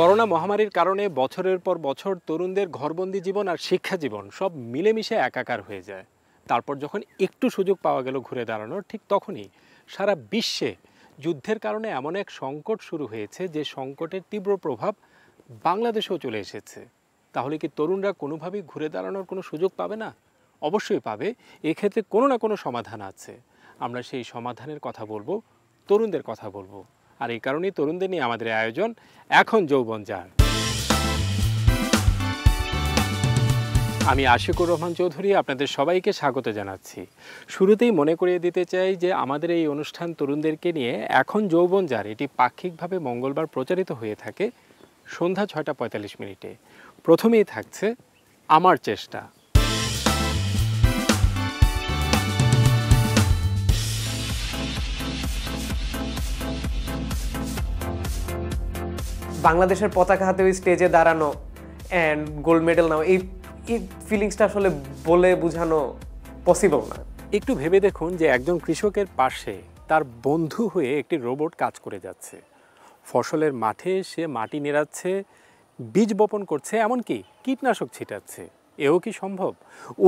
Corona মহামারীর কারণে বছরের পর বছর তরুণদের ঘরবন্দি জীবন আর শিক্ষা জীবন সব মিলেমিশে একাকার হয়ে যায়। তারপর যখন একটু সুযোগ পাওয়া গেল ঘুরে দাঁড়ানোর, ঠিক তখনই সারা বিশ্বে যুদ্ধের কারণে এমন এক সংকট শুরু হয়েছে যে সংকটের তীব্র প্রভাব বাংলাদেশেও চলে এসেছে। তাহলে কি তরুণরা কোনোভাবেই ঘুরে দাঁড়ানোর কোনো সুযোগ পাবে না? অবশ্যই পাবে। এক্ষেত্রে কোনো না কোনো সমাধান আছে। আমরা সেই সমাধানের কথা বলবো, তরুণদের কথা বলবো। আর এই কারণেই তরুণদের নিয়ে আমাদের আয়োজন এখন যৌবন যার। আমি আশিকুর রহমান চৌধুরী আপনাদের সবাইকে স্বাগত জানাচ্ছি। শুরুতেই মনে করিয়ে দিতে চাই যে আমাদের এই অনুষ্ঠান তরুণদেরকে নিয়ে এখন যৌবন যার এটি পাক্ষিকভাবে মঙ্গলবার প্রচারিত হয়ে থাকে সন্ধ্যা ৬টা ৪৫ মিনিটে। প্রথমেই থাকছে আমার চেষ্টা। বাংলাদেশের পতাকা হাতে ওই স্টেজে দাঁড়ানো অ্যান্ড গোল্ড মেডেল নাও, এই ফিলিংসটা আসলে বলে বোঝানো পসিবল না। একটু ভেবে দেখুন যে একজন কৃষকের পাশে তার বন্ধু হয়ে একটি রোবট কাজ করে যাচ্ছে। ফসলের মাঠে সে মাটি নেড়াচ্ছে, বীজ বপন করছে, এমনকি কীটনাশক ছিটাচ্ছে। এও কি সম্ভব?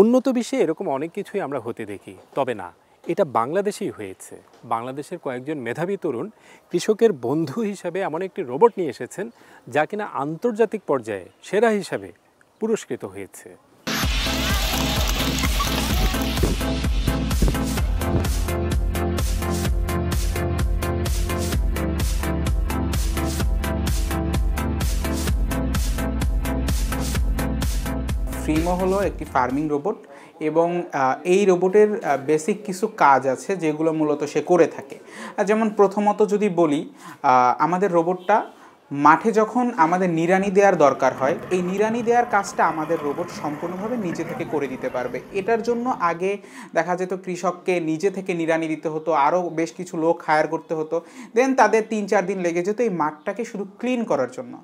উন্নত বিশ্বে এরকম অনেক কিছুই আমরা হতে দেখি, তবে না, এটা বাংলাদেশেই হয়েছে। বাংলাদেশের কয়েকজন মেধাবী তরুণ কৃষকের বন্ধু হিসাবে এমন একটি রোবট নিয়ে এসেছেন যা কিনা আন্তর্জাতিক পর্যায়ে সেরা হিসাবে পুরস্কৃত হয়েছে। ফ্রিমো হলো একটি ফার্মিং রোবট এবং এই রোবটের বেসিক কিছু কাজ আছে যেগুলো মূলত সে করে থাকে। যেমন প্রথমত যদি বলি, আমাদের রোবটটা মাঠে যখন আমাদের নিড়ানি দেওয়ার দরকার হয়, এই নিড়ানি দেওয়ার কাজটা আমাদের রোবট সম্পূর্ণভাবে নিজে থেকে করে দিতে পারবে। এটার জন্য আগে দেখা যেত কৃষককে নিজে থেকে নিড়ানি দিতে হতো, আরও বেশ কিছু লোক হায়ার করতে হতো, দেন তাদের ৩-৪ দিন লেগে যেত এই মাঠটাকে শুধু ক্লিন করার জন্য।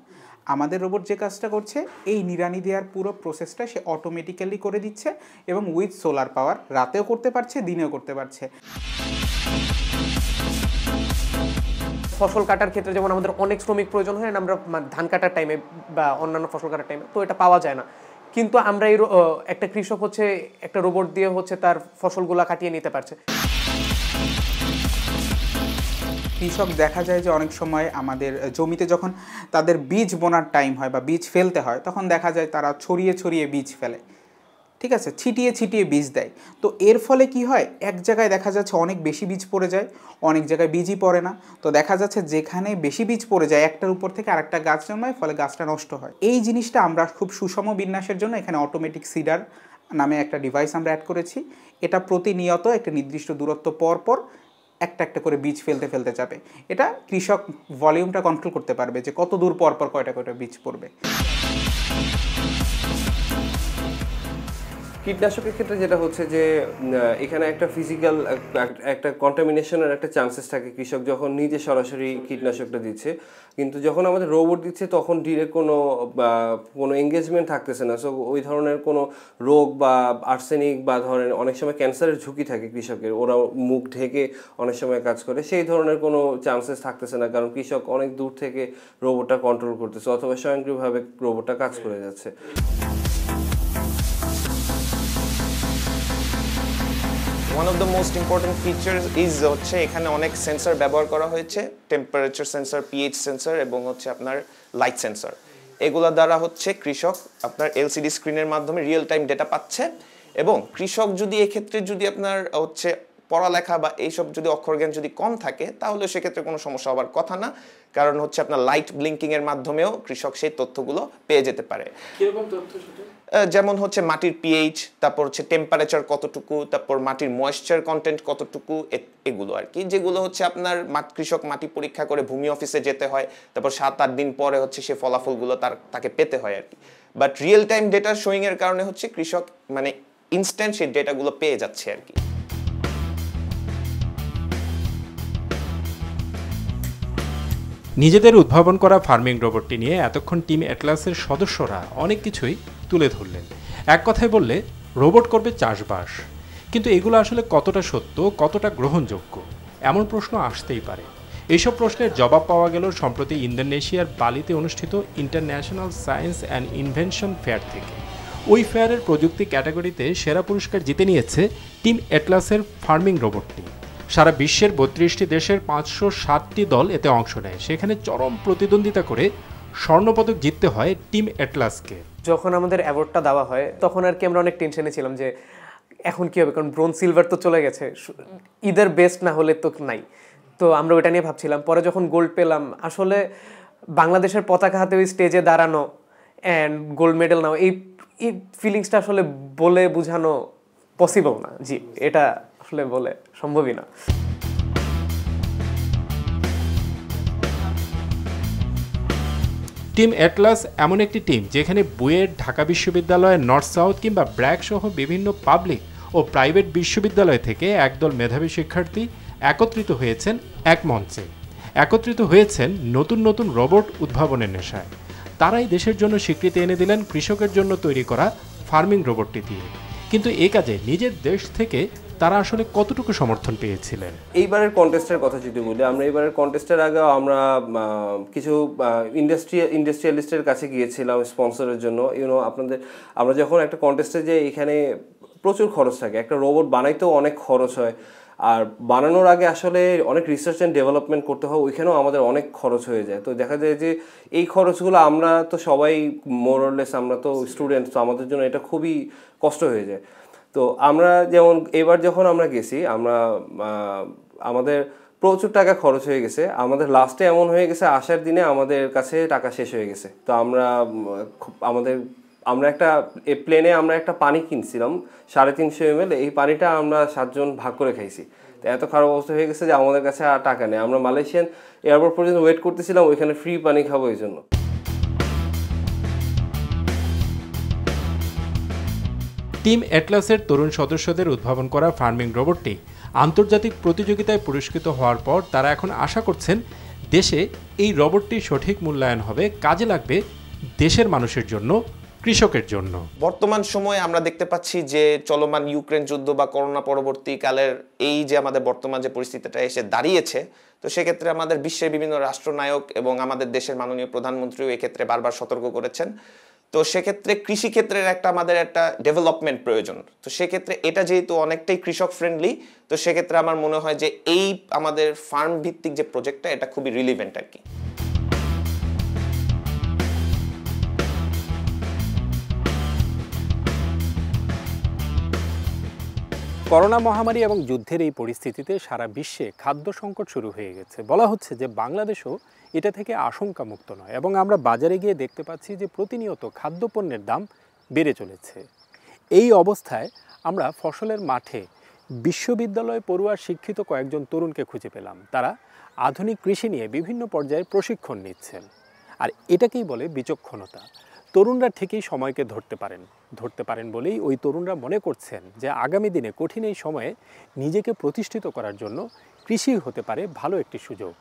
আমাদের রোবট যে কাজটা করছে, এই নিড়ানি দেওয়ার পুরো প্রসেসটা সে অটোমেটিক্যালি করে দিচ্ছে এবং উইথ সোলার পাওয়ার রাতেও করতে পারছে, দিনেও করতে পারছে। ফসল কাটার ক্ষেত্রে যেমন আমাদের অনেক শ্রমিক প্রয়োজন হয়, আমরা ধান কাটার টাইমে বা অন্যান্য ফসল কাটার টাইমে তো এটা পাওয়া যায় না, কিন্তু আমরা এই একটা কৃষক হচ্ছে একটা রোবট দিয়ে হচ্ছে তার ফসলগুলা কাটিয়ে নিতে পারছে। কৃষক দেখা যায় যে অনেক সময় আমাদের জমিতে যখন তাদের বীজ বোনার টাইম হয় বা বীজ ফেলতে হয়, তখন দেখা যায় তারা ছড়িয়ে ছড়িয়ে বীজ ফেলে, ঠিক আছে, ছিটিয়ে ছিটিয়ে বীজ দেয়। তো এর ফলে কি হয়, এক জায়গায় দেখা যাচ্ছে অনেক বেশি বীজ পড়ে যায়, অনেক জায়গায় বীজই পড়ে না। তো দেখা যাচ্ছে যেখানে বেশি বীজ পড়ে যায়, একটার উপর থেকে আরেকটা গাছ জন্মায়, ফলে গাছটা নষ্ট হয়। এই জিনিসটা আমরা খুব সুষম বিন্যাসের জন্য এখানে অটোমেটিক সিডার নামে একটা ডিভাইস আমরা অ্যাড করেছি। এটা প্রতিনিয়ত একটা নির্দিষ্ট দূরত্ব পর পর একটা একটা করে বীজ ফেলতে ফেলতে যাবে। এটা কৃষক ভলিউমটা কন্ট্রোল করতে পারবে যে কত দূর পর পর কয়টা কয়টা বীজ পড়বে। কীটনাশকের ক্ষেত্রে যেটা হচ্ছে যে এখানে একটা ফিজিক্যাল একটা কন্টামিনেশনের একটা চান্সেস থাকে কৃষক যখন নিজে সরাসরি কীটনাশকটা দিচ্ছে, কিন্তু যখন আমাদের রোবট দিচ্ছে তখন ডিরেক্ট কোনো এঙ্গেজমেন্ট থাকতেছে না। সো ওই ধরনের কোনো রোগ বা আর্সেনিক বা ধরেন অনেক সময় ক্যান্সারের ঝুঁকি থাকে কৃষকের, ওরা মুখ ঢেকে অনেক সময় কাজ করে, সেই ধরনের কোনো চান্সেস থাকতেছে না, কারণ কৃষক অনেক দূর থেকে রোবটটা কন্ট্রোল করতেছে অথবা স্বয়ংক্রিয়ভাবে রোবটটা কাজ করে যাচ্ছে। One of the most important features is হচ্ছে এখানে অনেক সেন্সর ব্যবহার করা হয়েছে, টেম্পারেচার সেন্সর, পিএইচ সেন্সর এবং হচ্ছে আপনার লাইট সেন্সর। এগুলো দ্বারা হচ্ছে কৃষক আপনার এলসিডি স্ক্রিনের মাধ্যমে রিয়েল টাইম ডেটা পাচ্ছে এবং কৃষক যদি এক্ষেত্রে যদি আপনার হচ্ছে পড়ালেখা বা এইসব যদি অক্ষর জ্ঞান যদি কম থাকে, তাহলে সেক্ষেত্রে কোনো সমস্যা হওয়ার কথা না, কারণ হচ্ছে আপনার লাইট ব্লিঙ্কিংয়ের মাধ্যমেও কৃষক সেই তথ্যগুলো পেয়ে যেতে পারে। কিরকম তথ্য সেটা? যেমন হচ্ছে মাটির পিএইচ, তারপর হচ্ছে টেম্পারেচার কতটুকু, তারপর মাটির ময়েশ্চার কন্টেন্ট কতটুকু, এগুলো আর কি, যেগুলো হচ্ছে আপনার কৃষক মাটি পরীক্ষা করে ভূমি অফিসে যেতে হয়, তারপর 7-8 দিন পরে হচ্ছে সে ফলাফলগুলো তাকে পেতে হয় আর কি। বাট রিয়েল টাইম ডেটা শোয়িংয়ের কারণে হচ্ছে কৃষক মানে ইনস্ট্যান্ট সেই ডেটাগুলো পেয়ে যাচ্ছে আর কি। নিজেদের উদ্ভাবন করা ফার্মিং রোবটটি নিয়ে এতক্ষণ টিম অ্যাটলাসের সদস্যরা অনেক কিছুই তুলে ধরলেন। এক কথায় বললে রোবট করবে চাষবাস, কিন্তু এগুলো আসলে কতটা সত্য, কতটা গ্রহণযোগ্য, এমন প্রশ্ন আসতেই পারে। এইসব প্রশ্নের জবাব পাওয়া গেল সম্প্রতি ইন্দোনেশিয়ার বালিতে অনুষ্ঠিত international science and invention fair থেকে। ওই ফেয়ারের প্রযুক্তি ক্যাটাগরিতে সেরা পুরস্কার জিতে নিয়েছে টিম অ্যাটলাসের ফার্মিং রোবটটি। সারা বিশ্বের 32টি দেশের 560টি দল এতে অংশ নেয়। সেখানে চরম প্রতিদ্বন্দ্বিতা করে স্বর্ণপদক জিততে হয় টিম অ্যাটলাসকে। যখন আমাদের অ্যাওয়ার্ডটা দেওয়া হয় তখন আর কি আমরা অনেক টেনশনে ছিলাম যে এখন কি হবে, কারণ ব্রোঞ্জ সিলভার তো চলে গেছে, ইদার বেস্ট না হলে তো নাই। তো আমরা ওইটা নিয়ে ভাবছিলাম। পরে যখন গোল্ড পেলাম, আসলে বাংলাদেশের পতাকা হাতে ওই স্টেজে দাঁড়ানো অ্যান্ড গোল্ড মেডেল নাও, এই ফিলিংসটা আসলে বলে বোঝানো পসিবল না। জি, এটা আসলে বলে সম্ভবই না। টিম অ্যাটলাস এমন একটি টিম যেখানে বুয়েট, ঢাকা বিশ্ববিদ্যালয়, নর্থ সাউথ কিংবা ব্র্যাক সহ বিভিন্ন পাবলিক ও প্রাইভেট বিশ্ববিদ্যালয় থেকে একদল মেধাবী শিক্ষার্থী একত্রিত হয়েছেন এক মঞ্চে। একত্রিত হয়েছেন নতুন নতুন রোবট উদ্ভাবনের নেশায়। তারাই দেশের জন্য স্বীকৃতি এনে দিলেন কৃষকের জন্য তৈরি করা ফার্মিং রোবটটি দিয়ে। কিন্তু এই কাজে নিজের দেশ থেকে তারা আসলে কতটুকু সমর্থন পেয়েছিলেন? এইবারের কন্টেস্টের কথা যদি বলি, আমরা এইবারের কন্টেস্টের আগে আমরা কিছু ইন্ডাস্ট্রিয়ালিস্টের কাছে গিয়েছিলাম স্পন্সরের জন্য। আমরা যখন একটা কন্টেস্টে যে এখানে প্রচুর খরচ থাকে, একটা রোবট বানাইতেও অনেক খরচ হয়, আর বানানোর আগে আসলে অনেক রিসার্চ অ্যান্ড ডেভেলপমেন্ট করতে হয়, ওইখানেও আমাদের অনেক খরচ হয়ে যায়। তো দেখা যায় যে এই খরচগুলো আমরা তো সবাই মোরলেস, আমরা তো স্টুডেন্ট, তো আমাদের জন্য এটা খুবই কষ্ট হয়ে যায়। তো আমরা যেমন এবার যখন আমরা গেছি, আমাদের প্রচুর টাকা খরচ হয়ে গেছে। আমাদের লাস্টে এমন হয়ে গেছে, আসার দিনে আমাদের কাছে টাকা শেষ হয়ে গেছে। তো আমরা একটা প্লেনে আমরা একটা পানি কিনছিলাম 350 ml, এই পানিটা আমরা 7 জন ভাগ করে খাইছি। তো এত খারাপ অবস্থা হয়ে গেছে যে আমাদের কাছে আর টাকা নেই। আমরা মালয়েশিয়ান এয়ারপোর্ট পর্যন্ত ওয়েট করতেছিলাম ওইখানে ফ্রি পানি খাবো এই জন্য। টিম অ্যাটলাসের তরুণ সদস্যদের উদ্ভাবন করা ফার্মিং রোবটটি আন্তর্জাতিক প্রতিযোগিতায় পুরস্কৃত হওয়ার পর তারা এখন আশা করছেন দেশে এই রোবটটির সঠিক মূল্যায়ন হবে, কাজে লাগবে দেশের মানুষের জন্য, কৃষকের জন্য। বর্তমান সময়ে আমরা দেখতে পাচ্ছি যে চলমান ইউক্রেন যুদ্ধ বা করোনা পরবর্তীকালের এই যে আমাদের বর্তমান যে পরিস্থিতিটা এসে দাঁড়িয়েছে, তো সেক্ষেত্রে আমাদের বিশ্বের বিভিন্ন রাষ্ট্রনায়ক এবং আমাদের দেশের মাননীয় প্রধানমন্ত্রীও এক্ষেত্রে বারবার সতর্ক করেছেন। তো সেক্ষেত্রে কৃষিক্ষেত্রের আমাদের একটা ডেভেলপমেন্ট প্রয়োজন। তো সেক্ষেত্রে এটা যেহেতু অনেকটাই কৃষক ফ্রেন্ডলি, তো সেক্ষেত্রে আমার মনে হয় যে এই আমাদের ফার্ম ভিত্তিক যে প্রজেক্টটা, এটা খুবই রিলিভেন্ট আর কি। করোনা মহামারী এবং যুদ্ধের এই পরিস্থিতিতে সারা বিশ্বে খাদ্য সংকট শুরু হয়ে গেছে। বলা হচ্ছে যে বাংলাদেশও এটা থেকে আশঙ্কামুক্ত নয়, এবং আমরা বাজারে গিয়ে দেখতে পাচ্ছি যে প্রতিনিয়ত খাদ্যপণ্যের দাম বেড়ে চলেছে। এই অবস্থায় আমরা ফসলের মাঠে বিশ্ববিদ্যালয় পড়ুয়া শিক্ষিত কয়েকজন তরুণকে খুঁজে পেলাম। তারা আধুনিক কৃষি নিয়ে বিভিন্ন পর্যায়ে প্রশিক্ষণ নিচ্ছেন, আর এটাকেই বলে বিচক্ষণতা। তরুণরা ঠিকই সময়কে ধরতে পারেন বলেই ওই তরুণরা মনে করছেন যে আগামী দিনে কঠিন এই সময়ে নিজেকে প্রতিষ্ঠিত করার জন্য কৃষি হতে পারে ভালো একটি সুযোগ।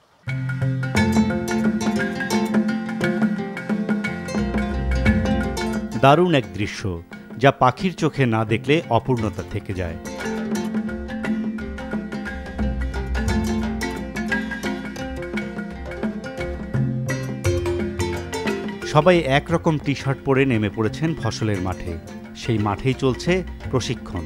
দারুণ এক দৃশ্য, যা পাখির চোখে না দেখলে অপূর্ণতা থেকে যায়। সবাই একরকম টি শার্ট পরে নেমে পড়েছেন ফসলের মাঠে। সেই মাঠেই চলছে প্রশিক্ষণ।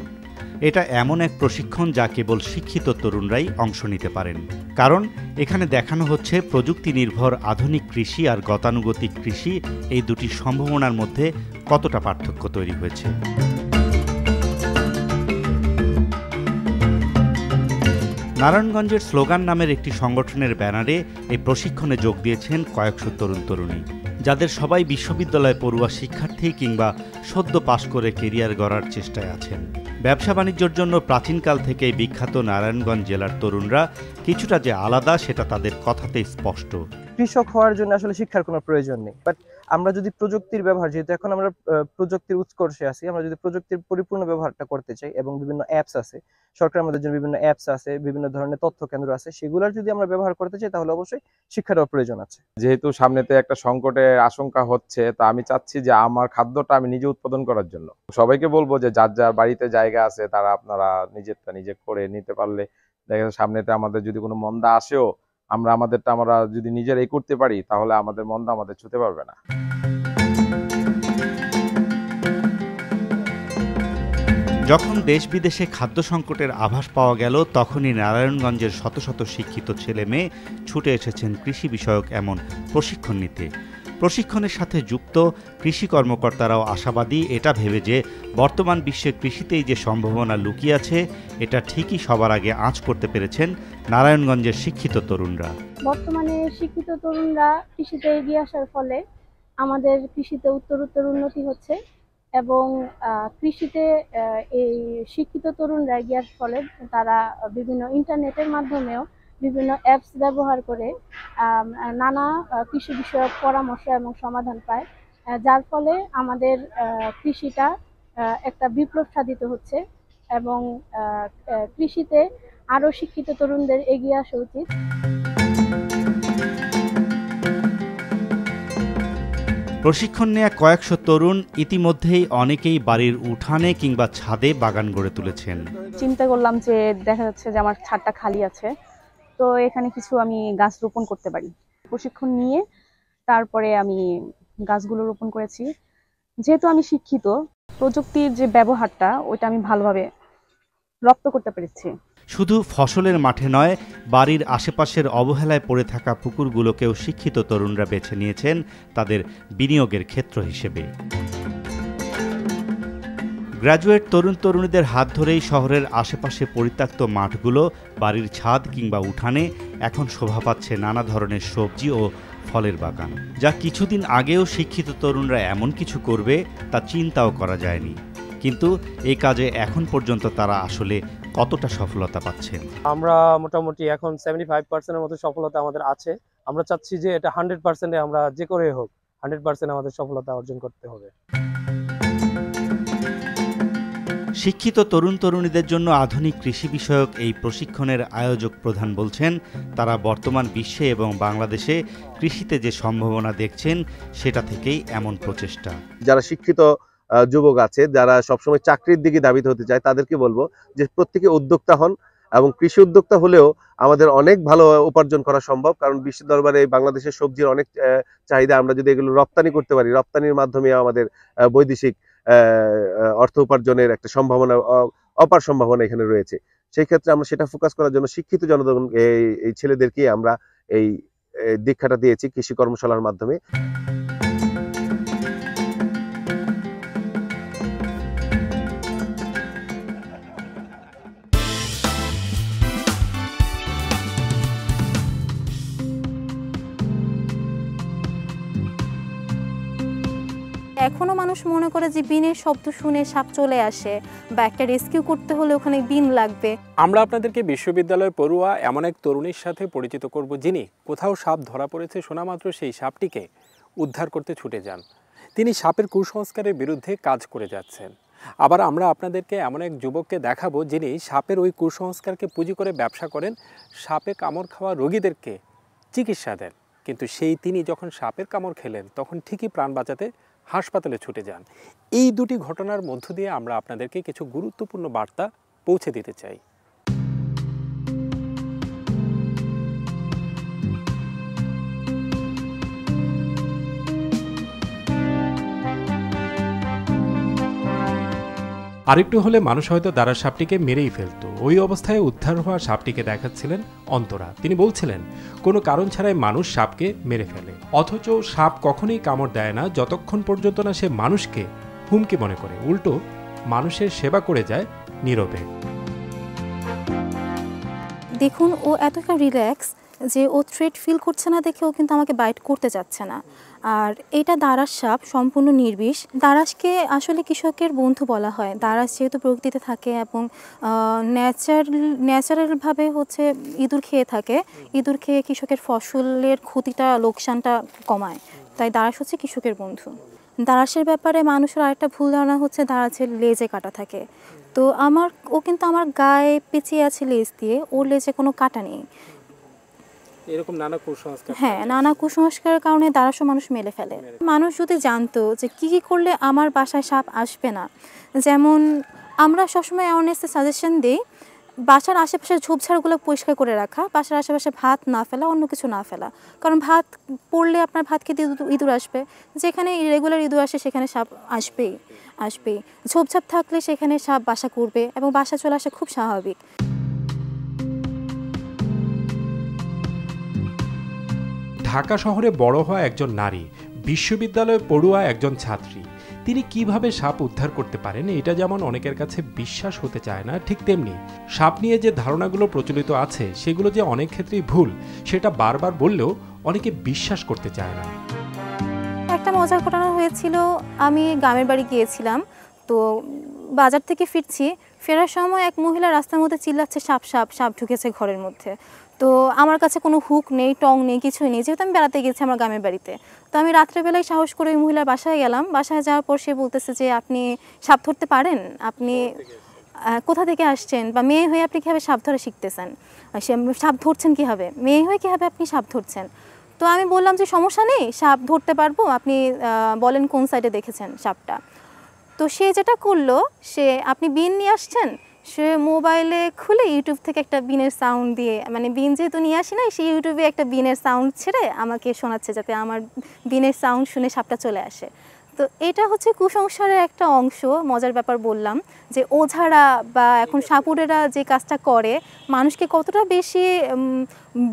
এটা এমন এক প্রশিক্ষণ যা কেবল শিক্ষিত তরুণরাই অংশ নিতে পারেন, কারণ এখানে দেখানো হচ্ছে প্রযুক্তি নির্ভর আধুনিক কৃষি আর গতানুগতিক কৃষি, এই দুটি সম্ভাবনার মধ্যে কতটা পার্থক্য তৈরি হয়েছে। নারায়ণগঞ্জের স্লোগান নামের একটি সংগঠনের ব্যানারে এই প্রশিক্ষণে যোগ দিয়েছেন কয়েকশো তরুণ-তরুণী, যাদের সবাই বিশ্ববিদ্যালয় পড়ুয়া শিক্ষার্থী কিংবা সদ্য পাশ করে কেরিয়ার গড়ার চেষ্টায় আছেন। ব্যবসা বাণিজ্যের জন্য প্রাচীনকাল থেকেই বিখ্যাত নারায়ণগঞ্জ জেলার তরুণরা কিছুটা যে আলাদা, সেটা তাদের কথাতেই স্পষ্ট। কৃষক হওয়ার জন্য আসলে শিক্ষার কোনো প্রয়োজন নেই, বাট আমরা যদি প্রযুক্তির ব্যবহার, যেহেতু এখন আমরা প্রযুক্তির উৎকর্ষে আছি, আমরা যদি প্রযুক্তির পরিপূর্ণ ব্যবহারটা করতে চাই, এবং বিভিন্ন অ্যাপস আছে, সরকার আমাদের জন্য বিভিন্ন অ্যাপস আছে, বিভিন্ন ধরনের তথ্য কেন্দ্র আছে, সেগুলোর যদি আমরা ব্যবহার করতে চাই তাহলে অবশ্যই শিক্ষারও প্রয়োজন আছে। যেহেতু সামনেতে একটা সংকটের আশঙ্কা হচ্ছে, তা আমি চাচ্ছি যে আমার খাদ্যটা আমি নিজে উৎপাদন করার জন্য সবাইকে বলবো যে যার যার বাড়িতে জায়গা আছে তারা আপনারা নিজেরটা নিজে করে নিতে পারলে দেখা যাচ্ছে সামনেতে আমাদের যদি কোনো মন্দা আসেও আমরা আমাদেরটা আমরা যদি নিজেরাই করতে পারি তাহলে আমাদের মন্দা আমাদের ছুঁতে পারবে না। যখন দেশ বিদেশে খাদ্য সংকটের আভাস পাওয়া গেল তখনই নারায়ণগঞ্জের শত শত শিক্ষিত ছেলে মেয়ে ছুটে এসেছেন কৃষি বিষয়ক এমন প্রশিক্ষণ নিতে। প্রশিক্ষণের সাথে যুক্ত কৃষি কর্মকর্তারাও আশাবাদী এটা ভেবে যে বর্তমান বিশ্বে কৃষিতেই যে সম্ভাবনা লুকিয়ে আছে এটা ঠিকই সবার আগে আঁচ করতে পেরেছেন নারায়ণগঞ্জের শিক্ষিত তরুণরা। বর্তমানে শিক্ষিত তরুণরা কৃষিতে এগিয়ে আসার ফলে আমাদের কৃষিতে উত্তরোত্তর উন্নতি হচ্ছে এবং কৃষিতে এই শিক্ষিত তরুণরা এগিয়ে আসার ফলে তারা বিভিন্ন ইন্টারনেটের মাধ্যমেও বিভিন্ন অ্যাপস ব্যবহার করে নানা কৃষি বিষয়ক পরামর্শ এবং সমাধান পায়, যার ফলে আমাদের কৃষিটা একটা বিপ্লব সাধিত হচ্ছে এবং কৃষিতে আরও শিক্ষিত তরুণদের এগিয়ে আসা উচিত। প্রশিক্ষণ নেওয়া কয়েকশো তরুণ ইতিমধ্যেই অনেকেই বাড়ির উঠানে কিংবা ছাদে বাগান গড়ে তুলেছেন। চিন্তা করলাম যে দেখা যাচ্ছে যে আমার ছাদটা খালি আছে, তো এখানে কিছু আমি গাছ রোপণ করতে পারি। প্রশিক্ষণ নিয়ে তারপরে আমি গাছগুলো রোপণ করেছি। যেহেতু আমি শিক্ষিত, প্রযুক্তির যে ব্যবহারটা ওইটা আমি ভালোভাবে রপ্ত করতে পেরেছি। শুধু ফসলের মাঠে নয়, বাড়ির আশেপাশের অবহেলায় পড়ে থাকা পুকুরগুলোকেও শিক্ষিত তরুণরা বেছে নিয়েছেন তাদের বিনিয়োগের ক্ষেত্র হিসেবে। গ্র্যাজুয়েট তরুণ তরুণীদের হাত ধরেই শহরের আশেপাশে পরিত্যক্ত মাঠগুলো, বাড়ির ছাদ কিংবা উঠানে এখন শোভা পাচ্ছে নানা ধরনের সবজি ও ফলের বাগান, যা কিছুদিন আগেও শিক্ষিত তরুণরা এমন কিছু করবে তা চিন্তাও করা যায়নি। কিন্তু এই কাজে এখন পর্যন্ত তারা আসলে কতটা সফলতা পাচ্ছেন? আমরা মোটামুটি এখন 75%-এর মতো সফলতা আমাদের আছে। আমরা চাচ্ছি যে এটা 100%-এ আমরা যে করে হোক 100% আমাদের সফলতা অর্জন করতে হবে। শিক্ষিত তরুণ তরুণীদের জন্য আধুনিক কৃষি বিষয়ক এই প্রশিক্ষণের আয়োজক প্রধান বলছেন, তারা বর্তমান বিশ্বে এবং বাংলাদেশে কৃষিতে যে সম্ভাবনা দেখছেন সেটা থেকেই এমন প্রচেষ্টা। যারা শিক্ষিত যুবক আছে, যারা সবসময় চাকরির দিকে ধাবিত হতে চায়, তাদেরকে বলবো যে প্রত্যেকে উদ্যোক্তা হন এবং কৃষি উদ্যোক্তা হলেও আমাদের অনেক ভালো উপার্জন করা সম্ভব। কারণ বিশ্ব দরবারে বাংলাদেশের সবজির অনেক চাহিদা। আমরা যদি এগুলো রপ্তানি করতে পারি, রপ্তানির মাধ্যমে আমাদের বৈদেশিক অর্থ উপার্জনের একটা সম্ভাবনা, অপার সম্ভাবনা এখানে রয়েছে। সেই ক্ষেত্রে আমরা সেটা ফোকাস করার জন্য শিক্ষিত জনগণ এই ছেলেদেরকে আমরা এই দীক্ষাটা দিয়েছি কৃষি কর্মশালার মাধ্যমে। এখনো মানুষ মনে করে যে বিনের শব্দ শুনে সাপ চলে আসে বা একটা রেস্কিউ করতে হলে ওখানে বিন লাগবে। আমরা আপনাদেরকে বিশ্ববিদ্যালয় পড়ুয়া এমন এক তরুণীর সাথে পরিচিত করব, যিনি কোথাও সাপ ধরা পড়েছে শোনা মাত্র সেই সাপটিকে উদ্ধার করতে ছুটে যান। তিনি সাপের কুসংস্কারের বিরুদ্ধে কাজ করে যাচ্ছেন। আবার আমরা আপনাদেরকে এমন এক যুবককে দেখাবো, যিনি সাপের ওই কুসংস্কারকে পুঁজি করে ব্যবসা করেন, সাপে কামড় খাওয়া রোগীদেরকে চিকিৎসা দেন। কিন্তু তিনি যখন সাপের কামড় খেলেন তখন ঠিকই প্রাণ বাঁচাতে হাসপাতালে ছুটে যান। এই দুটি ঘটনার মধ্য দিয়ে আমরা আপনাদেরকে কিছু গুরুত্বপূর্ণ বার্তা পৌঁছে দিতে চাই। আরেকটু হলে মানুষ হয়তো দাঁড়া সাপটিকে মেরেই ফেলত। ওই অবস্থায় উদ্ধার হওয়া সাপটিকে দেখাচ্ছিলেন অন্তরা। তিনি বলছিলেন, কোনো কারণ ছাড়াই মানুষ সাপকে মেরে ফেলে, অথচ সাপ কখনোই কামড় দেয় না যতক্ষণ পর্যন্ত না সে মানুষকে হুমকি মনে করে, উল্টো মানুষের সেবা করে যায় নীরবে। দেখুন, ও এতটা রিল্যাক্স যে ও থ্রেট ফিল করছে না দেখে ও কিন্তু আমাকে বাইট করতে চাচ্ছে না। আর এটা দারাস সাপ, সম্পূর্ণ নির্বিষ। দারাসকে আসলে কৃষকের বন্ধু বলা হয়। দারাস যেহেতু প্রকৃতিতে থাকে এবং ন্যাচারালভাবে হচ্ছে ইঁদুর খেয়ে থাকে, ইঁদুর খেয়ে কৃষকের ফসলের ক্ষতিটা, লোকসানটা কমায়, তাই দারাস হচ্ছে কৃষকের বন্ধু। দারাসের ব্যাপারে মানুষের আরেকটা ভুল ধারণা হচ্ছে দারাসের লেজে কাটা থাকে। তো ও কিন্তু আমার গায়ে পেঁচিয়ে আছে লেজ দিয়ে, ওর লেজে কোনো কাটা নেই। এরকম নানা কুসংস্কার, হ্যাঁ, নানা কুসংস্কারের কারণে দারাসও মানুষ মেলে ফেলে। মানুষ যদি জানতো যে কী করলে আমার বাসায় সাপ আসবে না, যেমন আমরা সবসময় অ্যাওয়ারনেসে সাজেশন দিই বাসার আশেপাশের ঝোপঝাড়গুলো পরিষ্কার করে রাখা, বাসার আশেপাশে ভাত না ফেলা, অন্য কিছু না ফেলা, কারণ ভাত পড়লে আপনার ভাত খেতে ইঁদুর আসবে, যেখানে রেগুলার ইঁদুর আসে সেখানে সাপ আসবেই। ঝোপঝাপ থাকলে সেখানে সাপ বাসা করবে এবং বাসা চলে আসা খুব স্বাভাবিক। ঢাকা শহরে বড় হওয়া একজন নারী, বিশ্ববিদ্যালয়ে পড়ুয়া একজন ছাত্রী, তিনি কিভাবে সাপ উদ্ধার করতে পারেন এটা যেমন অনেকের কাছে বিশ্বাস হতে চায় না, ঠিক তেমনি সাপ নিয়ে যে ধারণাগুলো প্রচলিত আছে সেগুলো যে অনেক ক্ষেত্রেই ভুল সেটা বারবার বললেও অনেকে বিশ্বাস করতে চায় না। একটা মজার ঘটনা হয়েছিল, আমি গ্রামের বাড়ি গিয়েছিলাম, তো বাজার থেকে ফেরার সময় এক মহিলা রাস্তার মধ্যে চিল্লাচ্ছে সাপ সাপ সাপ ঢুকেছে ঘরের মধ্যে। তো আমার কাছে কোনো হুক নেই, টং নেই, কিছুই নেই, যেহেতু আমি বেড়াতে গেছি আমার গ্রামের বাড়িতে। তো আমি রাত্রেবেলায় সাহস করে ওই মহিলার বাসায় গেলাম। বাসায় যাওয়ার পর সে বলতেছে যে আপনি সাপ ধরতে পারেন, আপনি কোথা থেকে আসছেন, বা মেয়ে হয়ে আপনি কীভাবে সাপ ধরা শিখতেছেন, সে সাপ ধরছেন কীভাবে, মেয়ে হয়ে কীভাবে আপনি সাপ ধরছেন। তো আমি বললাম যে সমস্যা নেই, সাপ ধরতে পারবো, আপনি বলেন কোন সাইডে দেখেছেন সাপটা। তো সে যেটা করলো, আপনি বিন নিয়ে আসছেন, সে মোবাইলে খুলে ইউটিউব থেকে একটা বিনের সাউন্ড দিয়ে, মানে বিন যেহেতু নিয়ে আসি না, সে ইউটিউবে একটা বিনের সাউন্ড ছেড়ে আমাকে শোনাচ্ছে যাতে আমার বিনের সাউন্ড শুনে সাপটা চলে আসে। তো এটা হচ্ছে কুসংস্কারের একটা অংশ। মজার ব্যাপার বললাম যে ওঝারা বা এখন সাপুরেরা যে কাজটা করে, মানুষকে কতটা বেশি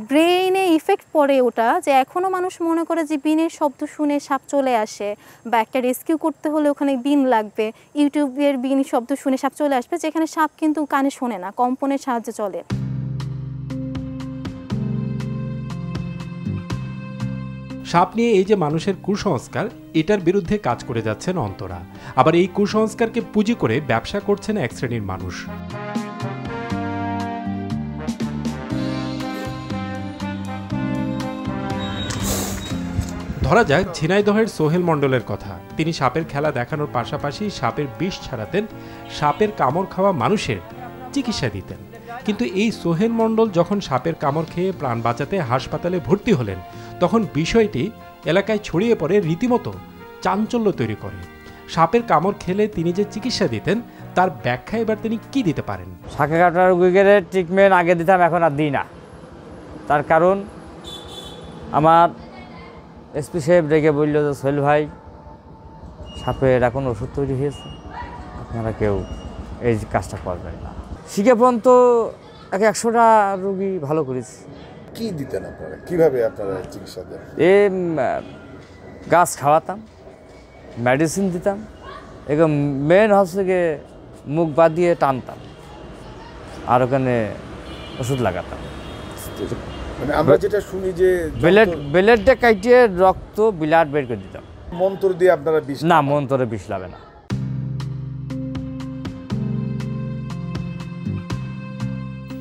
ব্রেইনে ইফেক্ট পড়ে ওটা, যে এখনও মানুষ মনে করে যে বিনের শব্দ শুনে সাপ চলে আসে, বা একটা রেস্কিউ করতে হলে ওখানে বিন লাগবে, ইউটিউবের বিন শব্দ শুনে সাপ চলে আসবে, যেখানে সাপ কিন্তু কানে শোনে না, কম্পনের সাহায্যে চলে। সাপ নিয়ে এই যে মানুষের কুসংস্কার, এটার বিরুদ্ধে কাজ করে যাচ্ছেন অন্তরা। আবার এই কুসংস্কারকে পুঁজি করে ব্যবসা করছেন এক শ্রেণীর মানুষ। ধরা যাক ঝিনাইদহের সোহেল মণ্ডলের কথা। তিনি সাপের খেলা দেখানোর পাশাপাশি সাপের বিষ ছাড়াতেন, সাপের কামড় খাওয়া মানুষের চিকিৎসা দিতেন। কিন্তু এই সোহেল মণ্ডল যখন সাপের কামড় খেয়ে প্রাণ বাঁচাতে হাসপাতালে ভর্তি হলেন, তখন বিষয়টি এলাকায় ছড়িয়ে পড়ে, রীতিমতো চাঞ্চল্য তৈরি করে। সাপের কামড় খেলে তিনি যে চিকিৎসা দিতেন তার ব্যাখ্যা এবার তিনি কি দিতে পারেন? সাপে কাটার রোগীদের ট্রিটমেন্ট আগে দিতাম, এখন আর দিই না। তার কারণ আমার এসপি সাহেব ডেকে বলল যে সোহেল ভাই, সাপের এখন ওষুধ তৈরি হয়েছে, আপনারা কেউ এই কাজটা করবেন না। শিখে পর্যন্ত 100টা রোগী ভালো করেছে। কি দিতেন আপনারা, কিভাবে আপনারা চিকিৎসা দেন? গাছ খাওয়াতাম, মেডিসিন দিতাম, এবং মেন হচ্ছে গিয়ে মুখ বাদ দিয়ে টানতাম, আর ওখানে ওষুধ লাগাতাম। মানে আমরা যেটা শুনি যে ব্লেডটা কাটিয়ে রক্ত ব্লাড বের করে দিতাম। মন্ত্র দিয়ে আপনারা বিষ? না, মন্ত্রে বিষ লাগে না।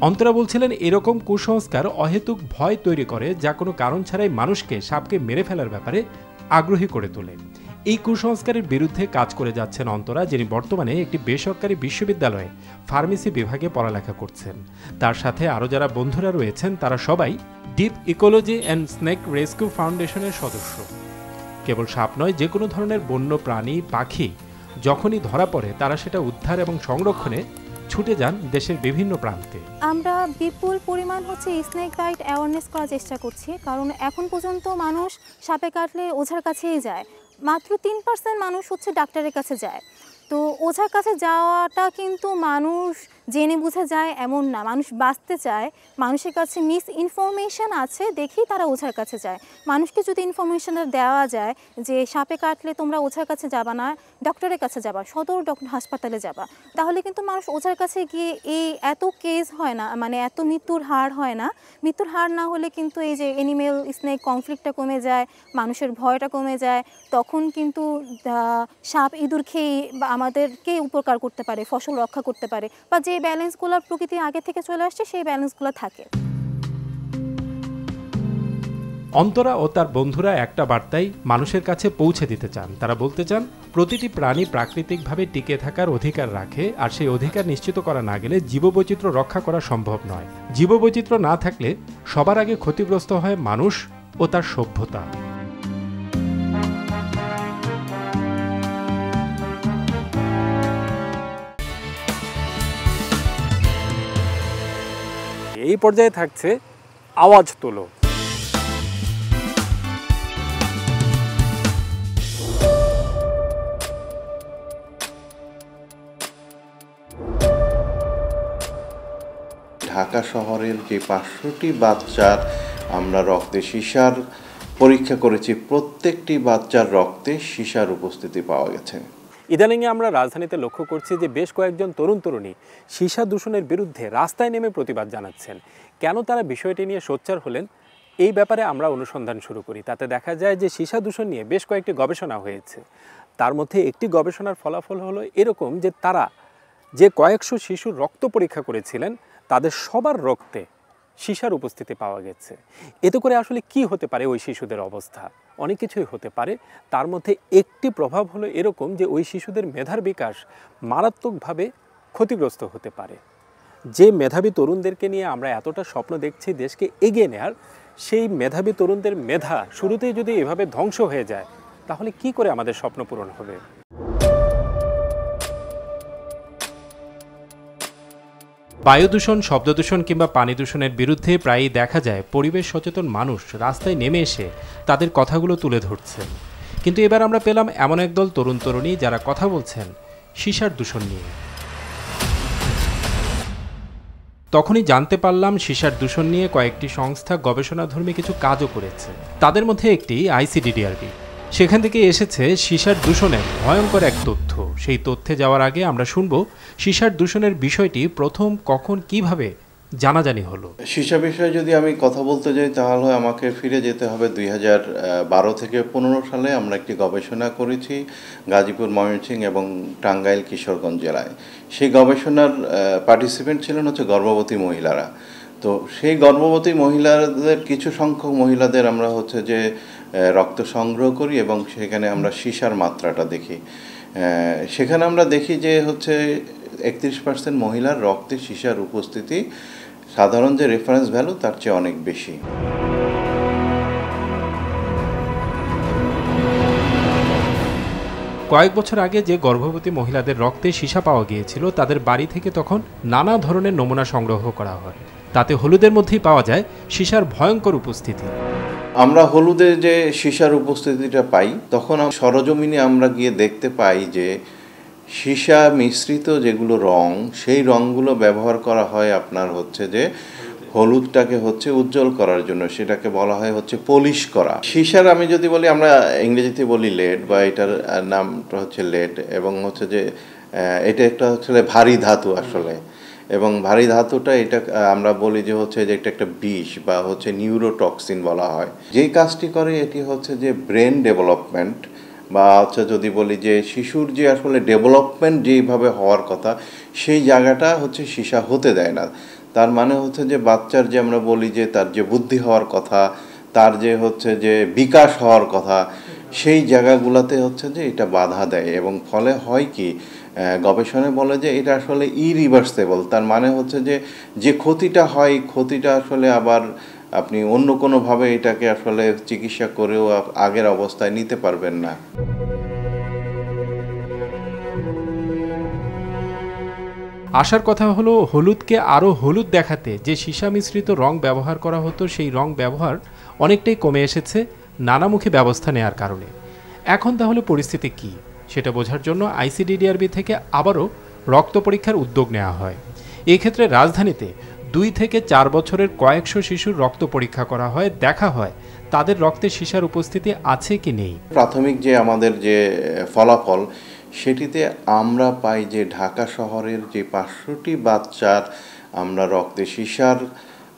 অন্তরা বলছিলেন এরকম কুসংস্কার অহেতুক ভয় তৈরি করে, যা কোনো কারণ ছাড়াই মানুষকে সাপকে মেরে ফেলার ব্যাপারে আগ্রহী করে তোলে। এই কুসংস্কারের বিরুদ্ধে কাজ করে যাচ্ছেন অন্তরা, যিনি বর্তমানে একটি বেসরকারি বিশ্ববিদ্যালয়ে ফার্মেসি বিভাগে পড়ালেখা করছেন। তার সাথে আরও যারা বন্ধুরা রয়েছেন তারা সবাই deep ecology and snake rescue ফাউন্ডেশনের সদস্য। কেবল সাপ নয়, যে কোনো ধরনের বন্য প্রাণী, পাখি যখনই ধরা পড়ে তারা সেটা উদ্ধার এবং সংরক্ষণে ছুটে যান দেশের বিভিন্ন প্রান্তে। আমরা বিপুল পরিমাণ স্নেক বাইট অ্যাওয়ারনেস করার চেষ্টা করছি, কারণ এখন পর্যন্ত মানুষ সাপে কাটলে ওঝার কাছেই যায়। মাত্র 3% মানুষ ডাক্তারের কাছে যায়। তো ওঝার কাছে যাওয়াটা কিন্তু মানুষ জেনে বুঝে যায় এমন না, মানুষ বাঁচতে চায়, মানুষের কাছে মিস ইনফরমেশন আছে দেখেই তারা ওঝার কাছে যায়। মানুষকে যদি ইনফরমেশনটা দেওয়া যায় যে সাপে কাটলে তোমরা ওঝার কাছে যাবা না, ডক্টরের কাছে যাবা, সদর হাসপাতালে যাবা, তাহলে কিন্তু মানুষ ওঝার কাছে গিয়ে এই এত কেস হয় না, মানে এত মৃত্যুর হার হয় না। মৃত্যুর হার না হলে কিন্তু এই যে অ্যানিমেল স্নেক কনফ্লিক্টটা কমে যায়, মানুষের ভয়টা কমে যায়, তখন কিন্তু সাপ ইঁদুর খেয়ে বা আমাদেরকে উপকার করতে পারে, ফসল রক্ষা করতে পারে, বা যে ব্যালেন্সগুলো প্রকৃতি আগে থেকে চলে আসছে সেই ব্যালেন্সগুলো থাকে। অন্তরা ও তার বন্ধুরা একটা বার্তাই মানুষের কাছে পৌঁছে দিতে চান। তারা বলতে চান, প্রতিটি প্রাণী প্রাকৃতিকভাবে টিকে থাকার অধিকার রাখে, আর সেই অধিকার নিশ্চিত করা না গেলে জীববৈচিত্র্য রক্ষা করা সম্ভব নয়। জীববৈচিত্র্য না থাকলে সবার আগে ক্ষতিগ্রস্ত হয় মানুষ ও তার সভ্যতা। এই পর্যায়ে থাকছে আওয়াজ তোলো। ঢাকা শহরের যে 500টি বাচ্চার আমরা রক্তে সীসার পরীক্ষা করেছি, প্রত্যেকটি বাচ্চার রক্তে সীসার উপস্থিতি পাওয়া গেছে। ইদানিংয়ে আমরা রাজধানীতে লক্ষ্য করছি যে বেশ কয়েকজন তরুণ তরুণী সীসা দূষণের বিরুদ্ধে রাস্তায় নেমে প্রতিবাদ জানাচ্ছেন। কেন তারা বিষয়টি নিয়ে সোচ্চার হলেন, এই ব্যাপারে আমরা অনুসন্ধান শুরু করি। তাতে দেখা যায় যে সীসা দূষণ নিয়ে বেশ কয়েকটি গবেষণা হয়েছে। তার মধ্যে একটি গবেষণার ফলাফল হলো এরকম যে তারা যে কয়েকশো শিশুর রক্ত পরীক্ষা করেছিলেন তাদের সবার রক্তে সীসার উপস্থিতি পাওয়া গেছে। এতে করে আসলে কি হতে পারে ওই শিশুদের অবস্থা? অনেক কিছুই হতে পারে। তার মধ্যে একটি প্রভাব হলো এরকম যে ওই শিশুদের মেধার বিকাশ মারাত্মকভাবে ক্ষতিগ্রস্ত হতে পারে। যে মেধাবী তরুণদেরকে নিয়ে আমরা এতটা স্বপ্ন দেখছি দেশকে এগিয়ে নেওয়ার, সেই মেধাবী তরুণদের মেধা শুরুতেই যদি এভাবে ধ্বংস হয়ে যায় তাহলে কি করে আমাদের স্বপ্ন পূরণ হবে? বায়ু দূষণ, শব্দ দূষণ কিংবা পানি দূষণের বিরুদ্ধে প্রায়ই দেখা যায় পরিবেশ সচেতন মানুষ রাস্তায় নেমে এসে তাদের কথাগুলো তুলে ধরছেন। কিন্তু এবার আমরা পেলাম এমন একদল তরুণ তরুণী যারা কথা বলছেন সীসার দূষণ নিয়ে। তখনই জানতে পারলাম সীসার দূষণ নিয়ে কয়েকটি সংস্থা গবেষণাধর্মী কিছু কাজও করেছে। তাদের মধ্যে একটি আইসিডিডিআরবি। সেখান থেকে এসেছে সীসার দূষণের ভয়ঙ্কর এক তথ্য। সেই তথ্যে যাওয়ার আগে আমরা শুনব সীসার দূষণের বিষয়টি প্রথম কখন কিভাবে জানাজানি হলো। সীসা বিষয়ে যদি আমি কথা বলতে যাই তাহলে আমাকে ফিরে যেতে হবে 2012 থেকে 15 সালে। আমরা একটি গবেষণা করেছি গাজীপুর, ময়মনসিংহ এবং টাঙ্গাইল, কিশোরগঞ্জ জেলায়। সেই গবেষণার পার্টিসিপেন্ট ছিলেন হচ্ছে গর্ভবতী মহিলারা। তো সেই গর্ভবতী মহিলাদের কিছু সংখ্যক মহিলাদের আমরা হচ্ছে যে রক্ত সংগ্রহ করি এবং সেখানে আমরা সীসার মাত্রাটা দেখি। সেখানে আমরা দেখি যে হচ্ছে 31% মহিলার রক্তে সীসার উপস্থিতি সাধারণ যে রেফারেন্স ভ্যালু তার চেয়ে অনেক বেশি। কয়েক বছর আগে যে গর্ভবতী মহিলাদের রক্তে সীসা পাওয়া গিয়েছিল তাদের বাড়ি থেকে তখন নানা ধরনের নমুনা সংগ্রহ করা হয়। তাতে হলুদের মধ্যেই পাওয়া যায় সীসার ভয়ঙ্কর উপস্থিতি। আমরা হলুদে যে সীসার উপস্থিতিটা পাই তখন সরজমিনে আমরা গিয়ে দেখতে পাই যে সীসা মিশ্রিত যেগুলো রং, সেই রংগুলো ব্যবহার করা হয় আপনার হচ্ছে যে হলুদটাকে হচ্ছে উজ্জ্বল করার জন্য। সেটাকে বলা হয় হচ্ছে পলিশ করা। সীসার আমি যদি বলি, আমরা ইংরেজিতে বলি লেড, বা এটার নামটা হচ্ছে লেড, এবং হচ্ছে যে এটা একটা হচ্ছে ভারী ধাতু আসলে। এবং ভারী ধাতুটা এটা আমরা বলি যে হচ্ছে যে এটা একটা বিষ বা হচ্ছে নিউরোটক্সিন বলা হয়। যেই কাজটি করে এটি হচ্ছে যে ব্রেন ডেভেলপমেন্ট বা হচ্ছে যদি বলি যে শিশুর যে আসলে ডেভেলপমেন্ট যেইভাবে হওয়ার কথা সেই জায়গাটা হচ্ছে সীসা হতে দেয় না। তার মানে হচ্ছে যে বাচ্চার যে আমরা বলি যে তার যে বুদ্ধি হওয়ার কথা, তার যে হচ্ছে যে বিকাশ হওয়ার কথা, সেই জায়গাগুলোতে হচ্ছে যে এটা বাধা দেয়। এবং ফলে হয় কি, গবেষণায় বলে যে এটা আসলে ইরিভার্সেবল। তার মানে হচ্ছে যে যে ক্ষতিটা হয়, ক্ষতিটা আসলে আবার আপনি অন্য কোনোভাবে এটাকে আসলে চিকিৎসা করেও আগের অবস্থায় নিতে পারবেন না। আসার কথা হলো হলুদকে আরও হলুদ দেখাতে যে সীসা মিশ্রিত রং ব্যবহার করা হতো সেই রং ব্যবহার অনেকটাই কমে এসেছে নানামুখী ব্যবস্থা নেওয়ার কারণে। এখন তাহলে পরিস্থিতি কি সেটা বোঝার জন্য আইসিডিডিআরবি থেকে আবারও রক্ত পরীক্ষার উদ্যোগ নেওয়া হয়। এক্ষেত্রে রাজধানীতে 2 থেকে 4 বছরের কয়েকশো শিশুর রক্ত পরীক্ষা করা হয়, দেখা হয় তাদের রক্তে সীসার উপস্থিতি আছে কি নেই। প্রাথমিক যে আমাদের যে ফলাফল সেটিতে আমরা পাই যে ঢাকা শহরের যে 500টি বাচ্চার আমরা রক্তে সীসার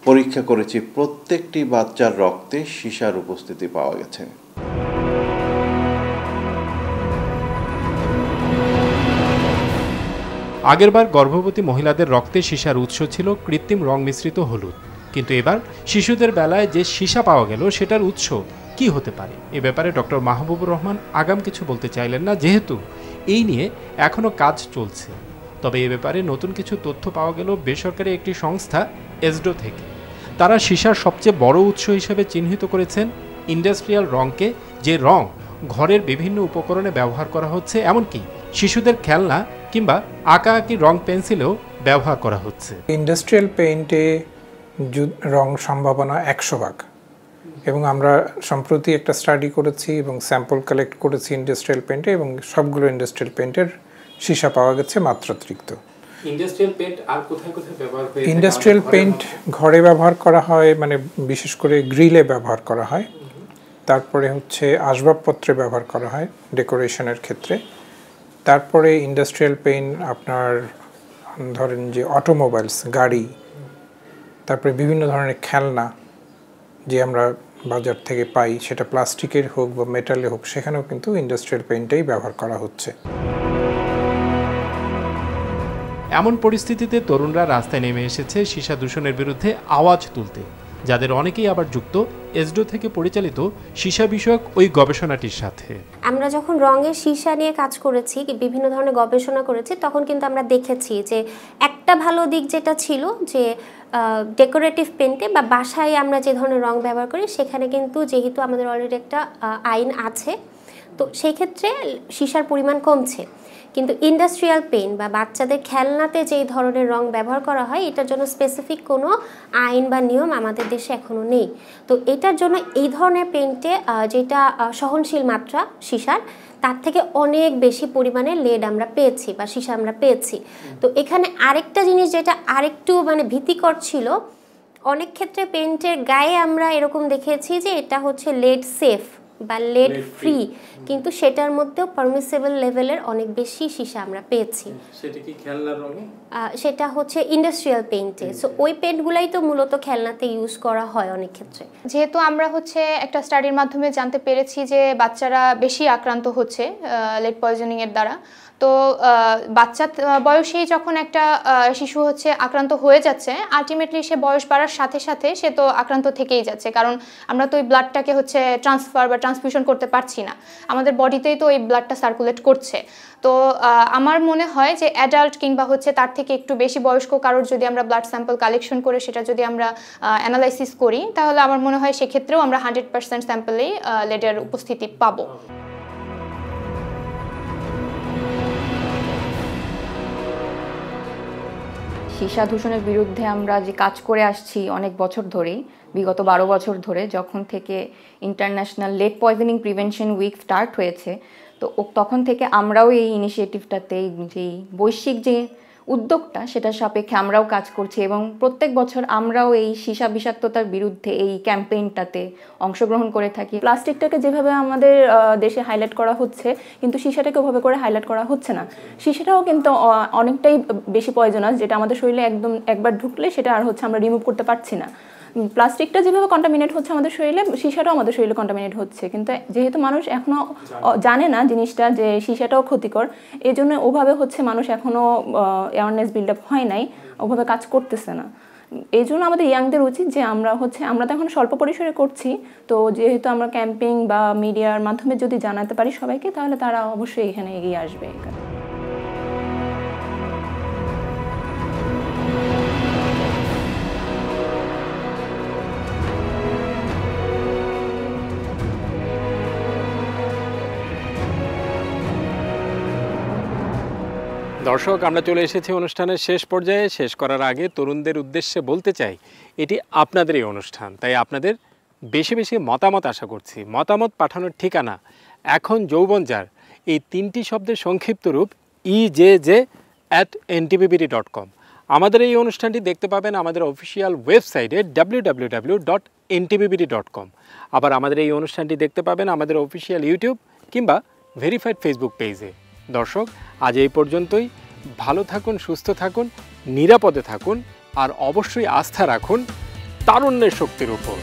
পরীক্ষা করেছি, প্রত্যেকটি বাচ্চার রক্তে সীসার উপস্থিতি পাওয়া গেছে। আগেরবার গর্ভবতী মহিলাদের রক্তে সীসার উৎস ছিল কৃত্রিম রং মিশ্রিত হলুদ, কিন্তু এবার শিশুদের বেলায় যে সীসা পাওয়া গেল সেটার উৎস কি হতে পারে এ ব্যাপারে ডক্টর মাহবুবুর রহমান আগাম কিছু বলতে চাইলেন না, যেহেতু এই নিয়ে এখনও কাজ চলছে। তবে এ ব্যাপারে নতুন কিছু তথ্য পাওয়া গেল বেসরকারি একটি সংস্থা এসডো থেকে। তারা সীসার সবচেয়ে বড় উৎস হিসেবে চিহ্নিত করেছেন ইন্ডাস্ট্রিয়াল রংকে, যে রং ঘরের বিভিন্ন উপকরণে ব্যবহার করা হচ্ছে, এমনকি শিশুদের খেলনা কিংবা আঁকাআঁকি রং পেন্সিলেও ব্যবহার করা হচ্ছে। ইন্ডাস্ট্রিয়াল পেইন্টে রং সম্ভাবনা 100 এবং আমরা সম্প্রতি একটা স্টাডি করেছি এবং স্যাম্পল কালেক্ট করেছি ইন্ডাস্ট্রিয়াল পেইন্টে এবং সবগুলো ইন্ডাস্ট্রিয়াল পেইন্টের সীসা পাওয়া গেছে মাত্রাতিরিক্ত। ইন্ডাস্ট্রিয়াল পেইন্ট আর কোথায় কোথায় ব্যবহার হয়? ইন্ডাস্ট্রিয়াল পেইন্ট ঘরে ব্যবহার করা হয়, মানে বিশেষ করে গ্রিলে ব্যবহার করা হয়, তারপরে হচ্ছে আসবাবপত্রে ব্যবহার করা হয় ডেকোরেশনের ক্ষেত্রে, তারপরে ইন্ডাস্ট্রিয়াল পেইন্ট আপনার ধরেন যে অটোমোবাইলস, গাড়ি, তারপরে বিভিন্ন ধরনের খেলনা যে আমরা বাজার থেকে পাই, সেটা প্লাস্টিকের হোক বা মেটালে হোক, সেখানেও কিন্তু ইন্ডাস্ট্রিয়াল পেইন্টটাই ব্যবহার করা হচ্ছে। এমন পরিস্থিতিতে তরুণরা রাস্তায় নেমে এসেছে সীসা দূষণের বিরুদ্ধে আওয়াজ তুলতে, যাদের অনেকেই আবার যুক্ত এসডো থেকে পরিচালিত সীসা বিষয়ক ওই গবেষণাটির সাথে। আমরা যখন রঙের সীসা নিয়ে কাজ করেছি, বিভিন্ন ধরনের গবেষণা করেছি, তখন কিন্তু আমরা দেখেছি যে একটা ভালো দিক যেটা ছিল যে ডেকোরেটিভ পেইন্টে বা বাসায় আমরা যে ধরনের রং ব্যবহার করি, সেখানে কিন্তু যেহেতু আমাদের অলরেডি একটা আইন আছে, তো সেই ক্ষেত্রে সীসার পরিমাণ কমছে। কিন্তু ইন্ডাস্ট্রিয়াল পেইন্ট বা বাচ্চাদের খেলনাতে যেই ধরনের রং ব্যবহার করা হয়, এটার জন্য স্পেসিফিক কোনো আইন বা নিয়ম আমাদের দেশে এখনও নেই। তো এটার জন্য এই ধরনের পেইন্টে যেটা সহনশীল মাত্রা সীসার, তার থেকে অনেক বেশি পরিমাণে লেড আমরা পেয়েছি বা সীসা আমরা পেয়েছি। তো এখানে আরেকটা জিনিস যেটা আরেকটু মানে ভীতিকর ছিল, অনেক ক্ষেত্রে পেইন্টের গায়ে আমরা এরকম দেখেছি যে এটা হচ্ছে লেড সেফ বা লেড ফ্রি, কিন্তু সেটার মধ্যেও পারমিসেবল লেভেলের অনেক বেশি সীসা আমরা পেয়েছি। সেটা কি খেলনার রঙে? সেটা হচ্ছে ইন্ডাস্ট্রিয়াল পেইন্টে। সো ওই পেইন্টগুলাই তো মূলত খেলনাতে ইউজ করা হয় অনেক ক্ষেত্রে। যেহেতু আমরা হচ্ছে একটা স্টাডির মাধ্যমে জানতে পেরেছি যে বাচ্চারা বেশি আক্রান্ত হচ্ছে লেড পয়জনিংয়ের দ্বারা, তো বাচ্চা বয়সেই যখন একটা শিশু হচ্ছে আক্রান্ত হয়ে যাচ্ছে, আলটিমেটলি সে বয়স বাড়ার সাথে সাথে সে তো আক্রান্ত থেকেই যাচ্ছে, কারণ আমরা তো ওই ব্লাডটাকে হচ্ছে ট্রান্সফার বা ট্রান্সফিউশন করতে পারছি না, আমাদের বডিতেই তো ওই ব্লাডটা সার্কুলেট করছে। তো আমার মনে হয় যে অ্যাডাল্ট কিংবা হচ্ছে তার থেকে একটু বেশি বয়স্ক কারোর যদি আমরা ব্লাড স্যাম্পল কালেকশন করে সেটা যদি আমরা অ্যানালাইসিস করি, তাহলে আমার মনে হয় সেক্ষেত্রেও আমরা 100% স্যাম্পলেই লেডের উপস্থিতি পাবো। সীসা দূষণের বিরুদ্ধে আমরা যে কাজ করে আসছি অনেক বছর ধরেই, বিগত 12 বছর ধরে, যখন থেকে international lead poisoning prevention week start হয়েছে, তো তখন থেকে আমরাও এই ইনিশিয়েটিভটাতে, যেই বৈশ্বিক যে উদ্যোগটা, সেটার সাপেক্ষে আমরাও কাজ করছি এবং প্রত্যেক বছর আমরাও এই সীসা বিষাক্ততার বিরুদ্ধে এই ক্যাম্পেইনটাতে অংশগ্রহণ করে থাকি। প্লাস্টিকটাকে যেভাবে আমাদের দেশে হাইলাইট করা হচ্ছে, কিন্তু সীসাটাকে ওভাবে করে হাইলাইট করা হচ্ছে না। সীসাটাও কিন্তু অনেকটাই বেশি পয়জনাস, যেটা আমাদের শরীরে একদম একবার ঢুকলে সেটা আর হচ্ছে আমরা রিমুভ করতে পারছি না। প্লাস্টিকটা যেভাবে কন্টামিনেট হচ্ছে আমাদের শরীরে, সীসাটাও আমাদের শরীরে কন্টামিনেট হচ্ছে, কিন্তু যেহেতু মানুষ এখনও জানে না জিনিসটা যে সীসাটাও ক্ষতিকর, এই জন্য ওভাবে হচ্ছে মানুষ এখনও অ্যাওয়ারনেস বিল্ড আপ হয় নাই, ওভাবে কাজ করতেছে না। এই জন্য আমাদের ইয়াংদের উচিত যে আমরা তো এখন স্বল্প পরিসরে করছি, তো যেহেতু আমরা ক্যাম্পিং বা মিডিয়ার মাধ্যমে যদি জানাতে পারি সবাইকে, তাহলে তারা অবশ্যই এখানে এগিয়ে আসবে। দর্শক, আমরা চলে এসেছি অনুষ্ঠানের শেষ পর্যায়ে। শেষ করার আগে তরুণদের উদ্দেশ্যে বলতে চাই, এটি আপনাদেরই অনুষ্ঠান, তাই আপনাদের বেশি বেশি মতামত আশা করছি। মতামত পাঠানোর ঠিকানা এখন যৌবন যার, এই 3টি শব্দের সংক্ষিপ্ত রূপ ejj@ntbbt.com। আমাদের এই অনুষ্ঠানটি দেখতে পাবেন আমাদের অফিসিয়াল ওয়েবসাইটে www.ntbbt.com। আবার আমাদের এই অনুষ্ঠানটি দেখতে পাবেন আমাদের অফিসিয়াল ইউটিউব কিংবা ভেরিফাইড ফেসবুক পেজে। দর্শক, আজ এই পর্যন্তই। ভালো থাকুন, সুস্থ থাকুন, নিরাপদে থাকুন, আর অবশ্যই আস্থা রাখুন তারুণ্যের শক্তির উপর।